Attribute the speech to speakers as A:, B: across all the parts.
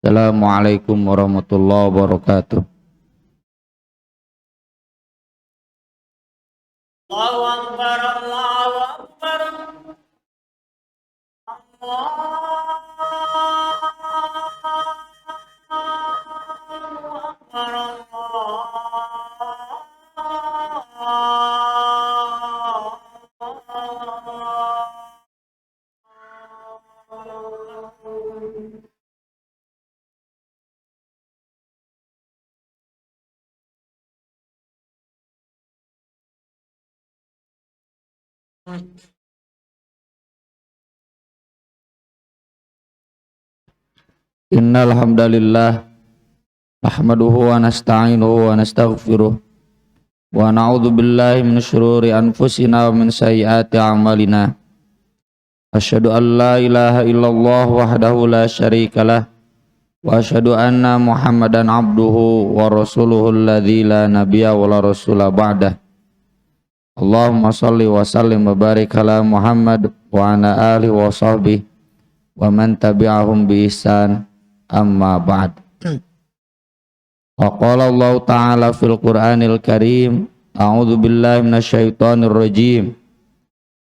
A: Assalamualaikum warahmatullahi wabarakatuh.
B: Allahu Akbar, Allahu Akbar, Allahu Akbar,
A: Innal hamdalillah nahmaduhu wa nasta'inuhu wa nastaghfiruh wa na'udzu billahi min syururi anfusina wa min sayyiati a'malina. Asyhadu an la ilaha illallah wahdahu la syarikalah wa asyhadu anna Muhammadan abduhu wa rasuluhu alladzi la nabiyya wa la rasula ba'dah. Allahumma shalli wa sallim wa barik ala Muhammad wa ala alihi wa sahbihi wa man tabi'ahum bi ihsan. Amma ba'd. Wa qala Allah ta'ala fil Qur'anil Karim, a'udzu billahi minasyaitonir rajim.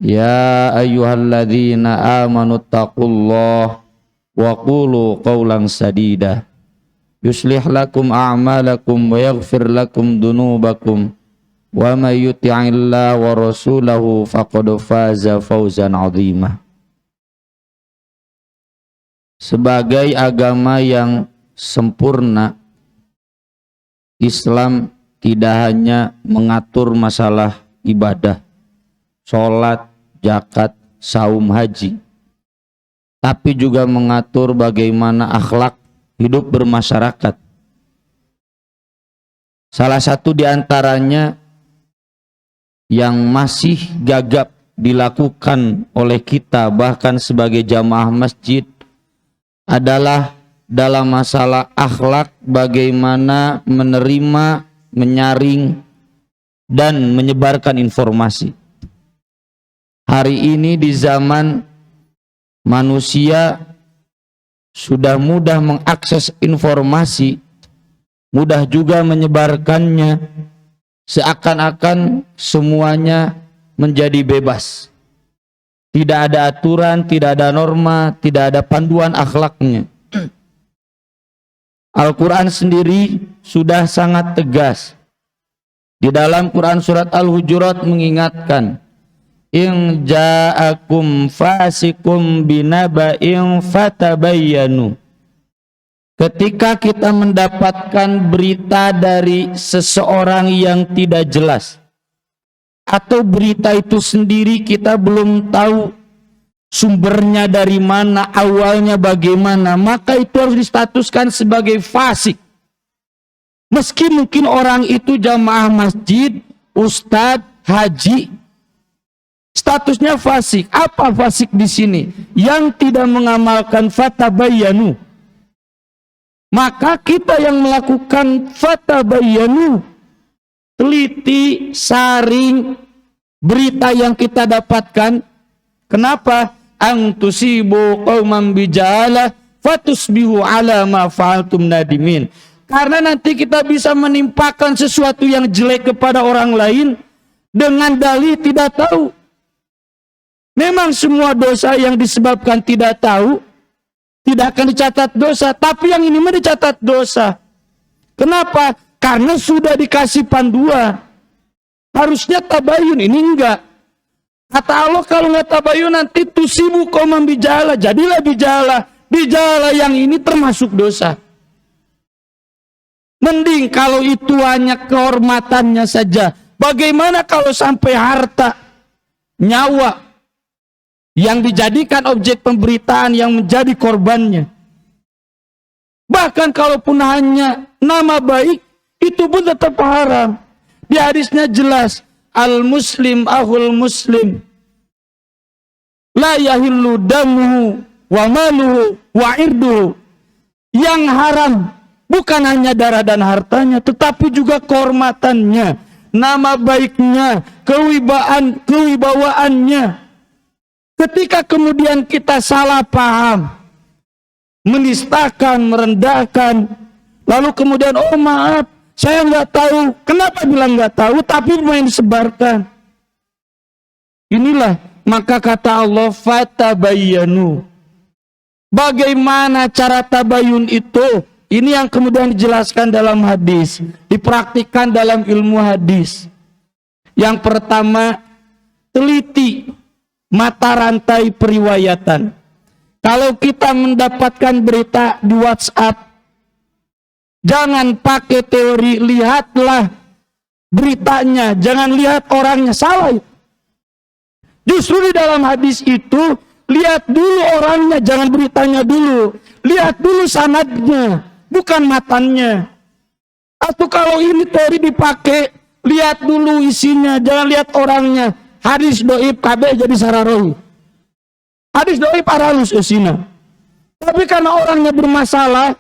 A: Ya ayyuhalladzina amanu taqullaha wa qulu qawlan sadida. Yuslih lakum a'malakum wa yaghfir lakum dunubakum. Wa may yuti'illaha wa rasulahu faqad faza fawzan 'azima. Sebagai agama yang sempurna, Islam tidak hanya mengatur masalah ibadah, sholat, zakat, saum, haji, tapi juga mengatur bagaimana akhlak hidup bermasyarakat. Salah satu di antaranya yang masih gagap dilakukan oleh kita bahkan sebagai jamaah masjid adalah dalam masalah akhlak, bagaimana menerima, menyaring, dan menyebarkan informasi. Hari ini di zaman manusia sudah mudah mengakses informasi, mudah juga menyebarkannya, seakan-akan semuanya menjadi bebas. Tidak ada aturan, tidak ada norma, tidak ada panduan akhlaknya. Al-Quran sendiri sudah sangat tegas. Di dalam Quran surat Al-Hujurat mengingatkan, in ja'akum fasikum binaba'in fatabayyanu. Ketika kita mendapatkan berita dari seseorang yang tidak jelas, atau berita itu sendiri kita belum tahu sumbernya dari mana, awalnya bagaimana, maka itu harus distatuskan sebagai fasik. Meski mungkin orang itu jamaah masjid, ustadz, haji, statusnya fasik. Apa fasik di sini? Yang tidak mengamalkan fatabayyanu. Maka kita yang melakukan fatabayyanu, teliti, saring berita yang kita dapatkan. Kenapa? Antusibu qauman bijalah fatusbihu ala ma fa'altum nadimin. Karena nanti kita bisa menimpakan sesuatu yang jelek kepada orang lain dengan dalih tidak tahu. Memang semua dosa yang disebabkan tidak tahu tidak akan dicatat dosa, tapi yang ini mah dicatat dosa. Kenapa? Karena sudah dikasih panduan. Harusnya tabayun, ini enggak. Kata Allah kalau nggak tabayun nanti tusibu qauman bijalah, jadilah bijalah. Bijalah yang ini termasuk dosa. Mending kalau itu hanya kehormatannya saja. Bagaimana kalau sampai harta, nyawa yang dijadikan objek pemberitaan yang menjadi korbannya. Bahkan kalaupun hanya nama baik, itu pun tetap haram. Di hadisnya jelas, al-muslim ahul muslim, la yahillu damuhu wa maluhu wa irduhu. Yang haram bukan hanya darah dan hartanya, tetapi juga kehormatannya, nama baiknya, kewibawaannya. Ketika kemudian kita salah paham, menistakan, merendahkan. Lalu kemudian, oh maaf, saya nggak tahu. Kenapa bilang nggak tahu, tapi main disebarkan. Inilah, maka kata Allah, fatabayyanu. Bagaimana cara tabayun itu? Ini yang kemudian dijelaskan dalam hadis, dipraktikkan dalam ilmu hadis. Yang pertama, teliti mata rantai periwayatan. Kalau kita mendapatkan berita di WhatsApp, jangan pakai teori, lihatlah beritanya, jangan lihat orangnya, salah. Justru di dalam hadis itu, lihat dulu orangnya, jangan beritanya dulu. Lihat dulu sanadnya, bukan matannya. Atau kalau ini teori dipakai, lihat dulu isinya, jangan lihat orangnya. Hadis doib kabeh jadi sararohi. Hadis doib aralus usina. Tapi karena orangnya bermasalah,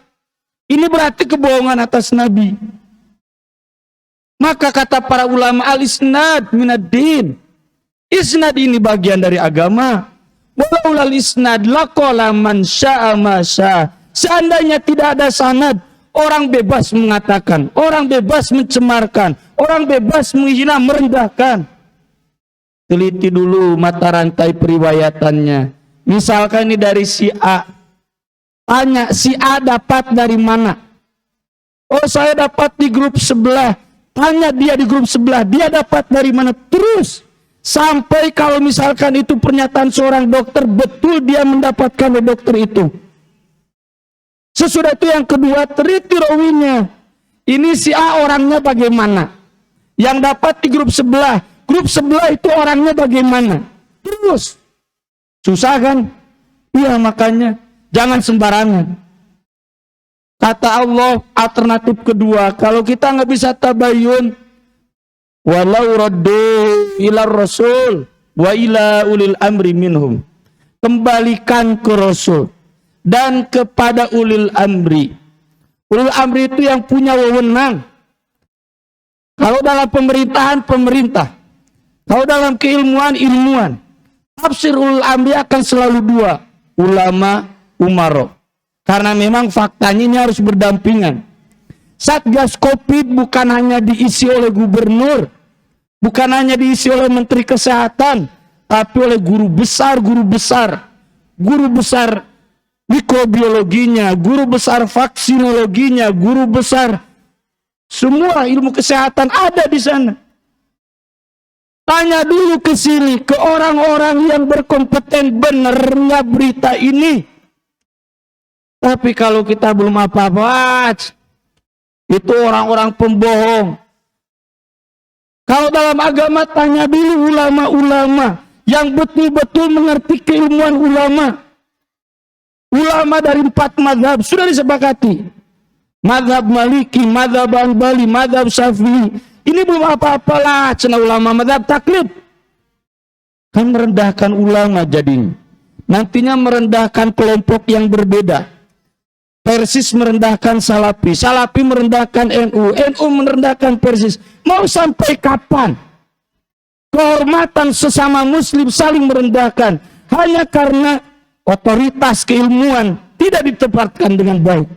A: ini berarti kebohongan atas Nabi. Maka kata para ulama, al-isnad minad-din. Isnad ini bagian dari agama. Walaulal isnad laqala man syaa ma syaa. Seandainya tidak ada sanad, orang bebas mengatakan, orang bebas mencemarkan, orang bebas menghina, merendahkan. Teliti dulu mata rantai periwayatannya. Misalkan ini dari si A. Tanya, si A dapat dari mana? Oh, saya dapat di grup sebelah. Tanya dia di grup sebelah, dia dapat dari mana? Terus sampai kalau misalkan itu pernyataan seorang dokter, betul dia mendapatkan dari dokter itu. Sesudah itu yang kedua, teliti rawinya. Ini si A orangnya bagaimana? Yang dapat di grup sebelah itu orangnya bagaimana? Terus susah kan? Iya, makanya jangan sembarangan. Kata Allah, alternatif kedua, kalau kita nggak bisa tabayun, walau raddu ila rasul wa ila ulil amri minhum. Kembalikan ke Rasul dan kepada ulil amri. Ulil amri itu yang punya wewenang. Kalau dalam pemerintahan, pemerintah. Kalau dalam keilmuan, ilmuwan. Tafsir ulil amri akan selalu dua. Ulama, umaro. Karena memang faktanya ini harus berdampingan. Satgas Covid bukan hanya diisi oleh gubernur. Bukan hanya diisi oleh Menteri Kesehatan. Tapi oleh guru besar. Guru besar mikrobiologinya, guru besar vaksinologinya, guru besar semua ilmu kesehatan ada di sana. Tanya dulu ke sini, ke orang-orang yang berkompeten, benernya berita ini. Tapi kalau kita belum apa-apa, itu orang-orang pembohong. Kalau dalam agama, tanya dulu ulama-ulama yang betul-betul mengerti keilmuan ulama. Ulama dari 4 mazhab sudah disepakati. Mazhab Maliki, mazhab Hanbali, mazhab Syafi'i. Ini belum apa-apalah, cina ulama mazhab taklid. Kan merendahkan ulama jadinya. Nantinya merendahkan kelompok yang berbeda. Persis merendahkan Salafi, Salafi merendahkan NU, NU merendahkan Persis. Mau sampai kapan? Kehormatan sesama muslim saling merendahkan hanya karena otoritas keilmuan tidak ditempatkan dengan baik.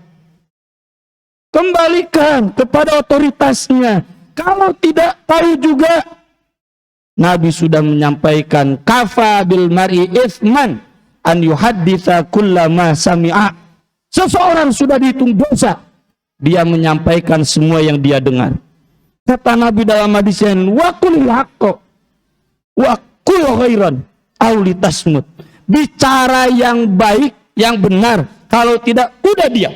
A: Kembalikan kepada otoritasnya. Kalau tidak tahu juga, Nabi sudah menyampaikan, kafa bil mar'i ithman an yuhadditsa kullama sami'a. Seseorang sudah dihitung dosa, dia menyampaikan semua yang dia dengar. Kata Nabi dalam hadis yang wa qulil haqqo wa qul khairan aw litasmut. Bicara yang baik, yang benar. Kalau tidak, udah diam.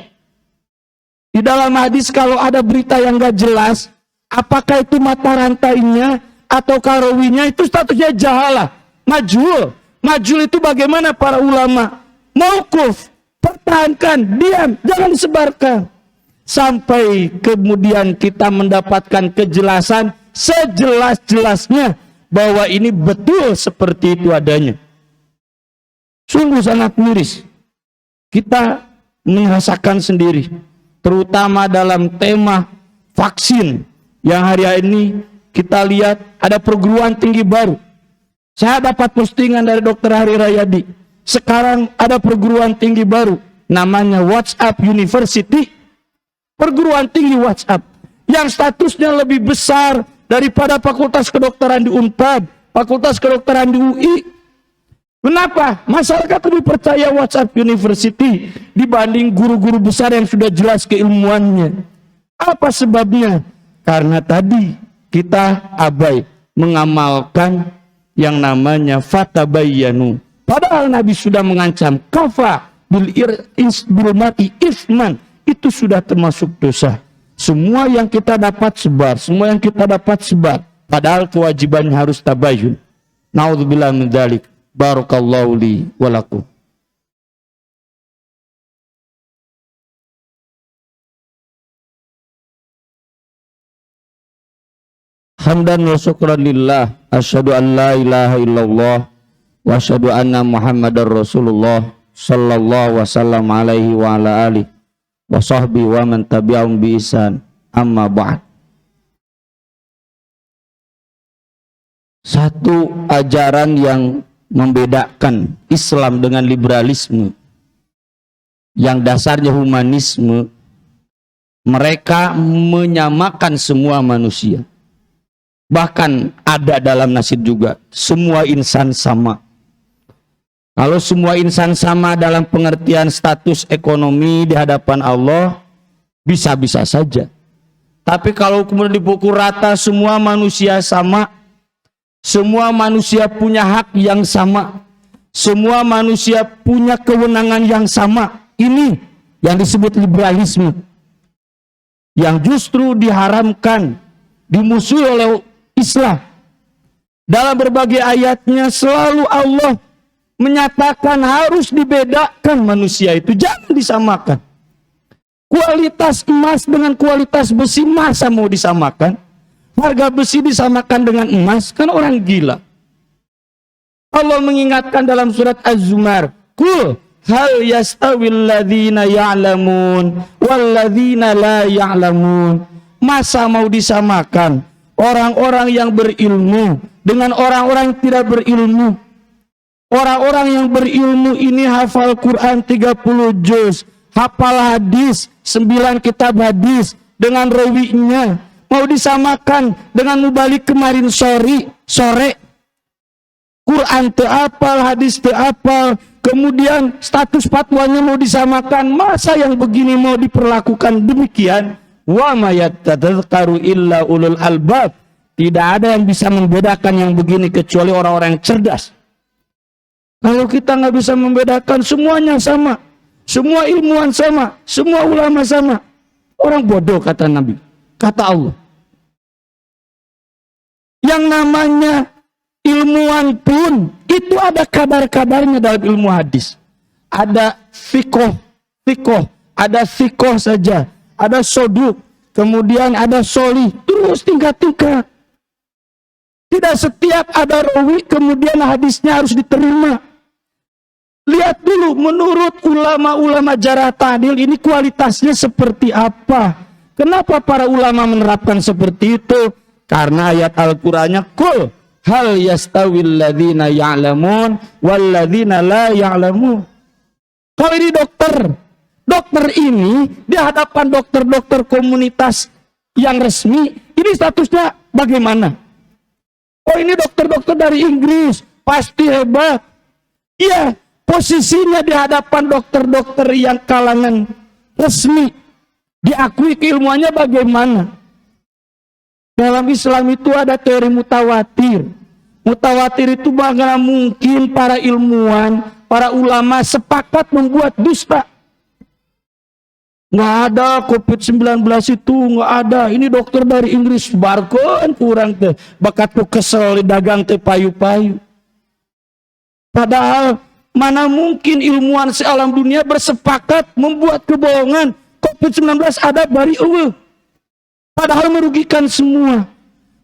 A: Di dalam hadis kalau ada berita yang gak jelas, apakah itu mata rantainya atau karawinya, itu statusnya jahalah, majhul. Majhul itu bagaimana para ulama? Mauquf, pertahankan, diam, jangan disebarkan. Sampai kemudian kita mendapatkan kejelasan sejelas-jelasnya bahwa ini betul seperti itu adanya. Sungguh sangat miris. Kita merasakan sendiri, terutama dalam tema vaksin yang hari ini kita lihat ada perguruan tinggi baru. Saya dapat postingan dari Dr. Hari Rayadi. Sekarang ada perguruan tinggi baru namanya WhatsApp University, perguruan tinggi WhatsApp, yang statusnya lebih besar daripada fakultas kedokteran di Unpad, fakultas kedokteran di UI. Kenapa? Masyarakat lebih percaya WhatsApp University dibanding guru-guru besar yang sudah jelas keilmuannya. Apa sebabnya? Karena tadi kita abai mengamalkan yang namanya fatabayyanu. Padahal Nabi sudah mengancam kafa bil mati ifman, itu sudah termasuk dosa. Semua yang kita dapat sebar, semua yang kita dapat sebar. Padahal kewajibannya harus tabayyun. Naudzubillah min dzalik. Barakallahu li wa lakum. Hamdan wa syukran lillah, asyhadu an la ilaha illallah wa asyhadu anna Muhammadar Rasulullah sallallahu wasallam alaihi wa ala alihi wa sahbihi wa man tabi'ahum bi ihsan. Amma ba'd. Satu ajaran yang membedakan Islam dengan liberalisme, yang dasarnya humanisme, mereka menyamakan semua manusia. Bahkan ada dalam nasib juga, semua insan sama. Kalau semua insan sama dalam pengertian status ekonomi di hadapan Allah, bisa-bisa saja. Tapi kalau kemudian dipukul rata semua manusia sama, semua manusia punya hak yang sama, semua manusia punya kewenangan yang sama, ini yang disebut liberalisme, yang justru diharamkan, dimusuhi oleh Islam. Dalam berbagai ayatnya selalu Allah menyatakan harus dibedakan manusia itu, jangan disamakan. Kualitas emas dengan kualitas besi, masa mau disamakan? Harga besi disamakan dengan emas, kan orang gila. Allah mengingatkan dalam surat Az-Zumar, "Qul hal yastawil ladzina ya'lamun wal ladzina la ya'lamun." Masa mau disamakan orang-orang yang berilmu dengan orang-orang yang tidak berilmu? Orang-orang yang berilmu ini hafal Quran 30 juz, hafal hadis 9 kitab hadis dengan rawinya, mau disamakan dengan mubalik kemarin sore Quran teapal, hadis teapal, kemudian status fatwanya mau disamakan. Masa yang begini mau diperlakukan demikian? Wa ma yatadzakaru illa ulul albab. Tidak ada yang bisa membedakan yang begini kecuali orang-orang yang cerdas. Kalau kita nggak bisa membedakan, semuanya sama, semua ilmuwan sama, semua ulama sama, orang bodoh kata Nabi, kata Allah. Yang namanya ilmuwan pun itu ada kadar-kadarnya dalam ilmu hadis. Ada fikoh, ada fikoh saja, ada soduk, kemudian ada solih, terus tingkat-tingkat. Tidak setiap ada rawi kemudian hadisnya harus diterima. Lihat dulu menurut ulama-ulama jarah ta'dil ini kualitasnya seperti apa. Kenapa para ulama menerapkan seperti itu? Karena ayat Al-Qur'annya qul hal yastawil ladzina ya'lamun wal ladzina la ya'lamun. Kalau ini dokter ini di hadapan dokter-dokter komunitas yang resmi, ini statusnya bagaimana? Oh, ini dokter-dokter dari Inggris, pasti hebat. Iya, posisinya di hadapan dokter-dokter yang kalangan resmi, diakui keilmuannya bagaimana? Dalam Islam itu ada teori mutawatir. Mutawatir itu bagaimana mungkin para ilmuwan, para ulama sepakat membuat dusta. Nggak ada COVID-19 itu, nggak ada. Ini dokter dari Inggris, barkon kurang teh. Bakat tuh kesel dagang teh payu-payu. Padahal mana mungkin ilmuwan sealam dunia bersepakat membuat kebohongan. COVID-19 ada dari Allah. Padahal merugikan semua.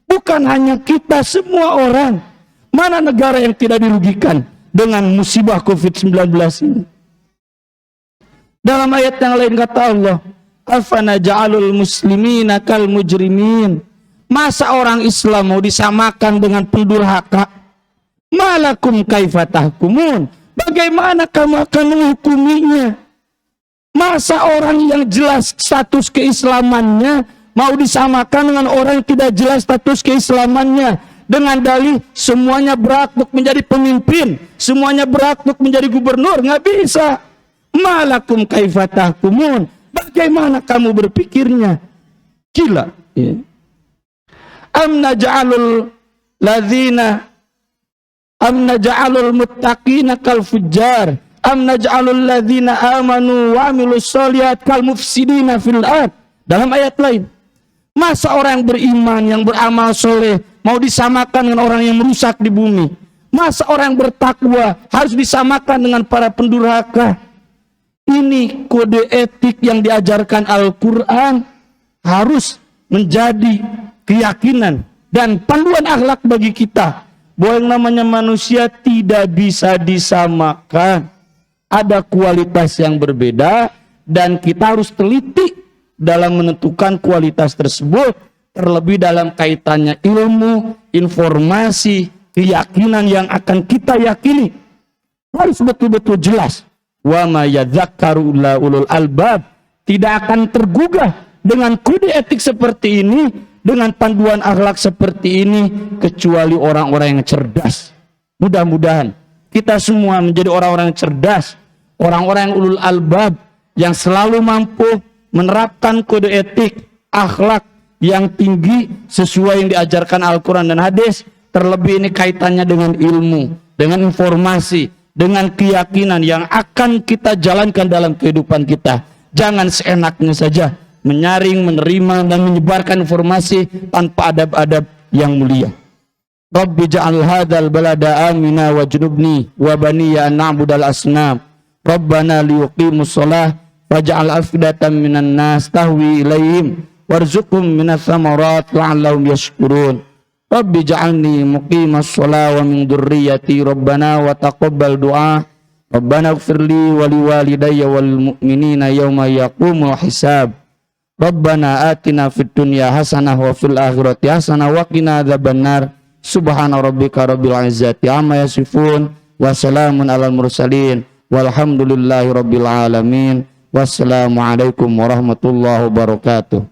A: Bukan hanya kita, semua orang. Mana negara yang tidak dirugikan dengan musibah COVID-19 ini? Dalam ayat yang lain kata Allah, "Afana ja'alul muslimina kal mujrimin." Masa orang Islam mau disamakan dengan pendurhaka? Malakum kaifa tahkumun? Bagaimana kamu akan menghukuminya? Masa orang yang jelas status keislamannya mau disamakan dengan orang yang tidak jelas status keislamannya, dengan dalih semuanya berhak untuk menjadi pemimpin, semuanya berhak untuk menjadi gubernur? Nggak bisa. Malakum kaifatahkumun, bagaimana kamu berpikirnya? Gila. Ya. Am naj'alul muttaqina kal fujjar am naj'alul ladzina amanu wa amilus sholihat kal mufsidina fil ard. Dalam ayat lain, masa orang yang beriman, yang beramal soleh mau disamakan dengan orang yang merusak di bumi? Masa orang yang bertakwa harus disamakan dengan para pendurhaka? Ini kode etik yang diajarkan Al-Quran harus menjadi keyakinan dan panduan akhlak bagi kita, bahwa yang namanya manusia tidak bisa disamakan. Ada kualitas yang berbeda dan kita harus teliti dalam menentukan kualitas tersebut, terlebih dalam kaitannya ilmu, informasi, keyakinan yang akan kita yakini harus betul-betul jelas. Wa ma yadzakkaru illa ulul albab. Tidak akan tergugah dengan kode etik seperti ini, dengan panduan akhlak seperti ini, kecuali orang-orang yang cerdas. Mudah-mudahan kita semua menjadi orang-orang yang cerdas, orang-orang yang ulul albab, yang selalu mampu menerapkan kode etik, akhlak yang tinggi sesuai yang diajarkan Al-Quran dan hadis. Terlebih ini kaitannya dengan ilmu, dengan informasi, dengan keyakinan yang akan kita jalankan dalam kehidupan kita. Jangan seenaknya saja menyaring, menerima, dan menyebarkan informasi tanpa adab-adab yang mulia. Rabbi ja'al hadzal balada amina wajnubni wa baniya an na'budal asnam. Rabbana liyuqimus shalah waj'al afidatan minan nas tahwi ilaihim warzuqhum minas thamarat la'allahum yashkurun. Rabbi ja'alni muqimas shalah wa min dzurriyyati rabbana wa taqabbal du'a. Rabbana ighfirli wa liwalidayya wal mu'minina yawma yaqumul hisab. Rabbana atina fid dunya hasanah wa fil akhirati hasanah wa qina adzabannar. Subhana rabbika rabbil izzati amma yasifun wa salamun alal mursalin walhamdulillahi rabbil alamin. Wassalamualaikum warahmatullahi wabarakatuh.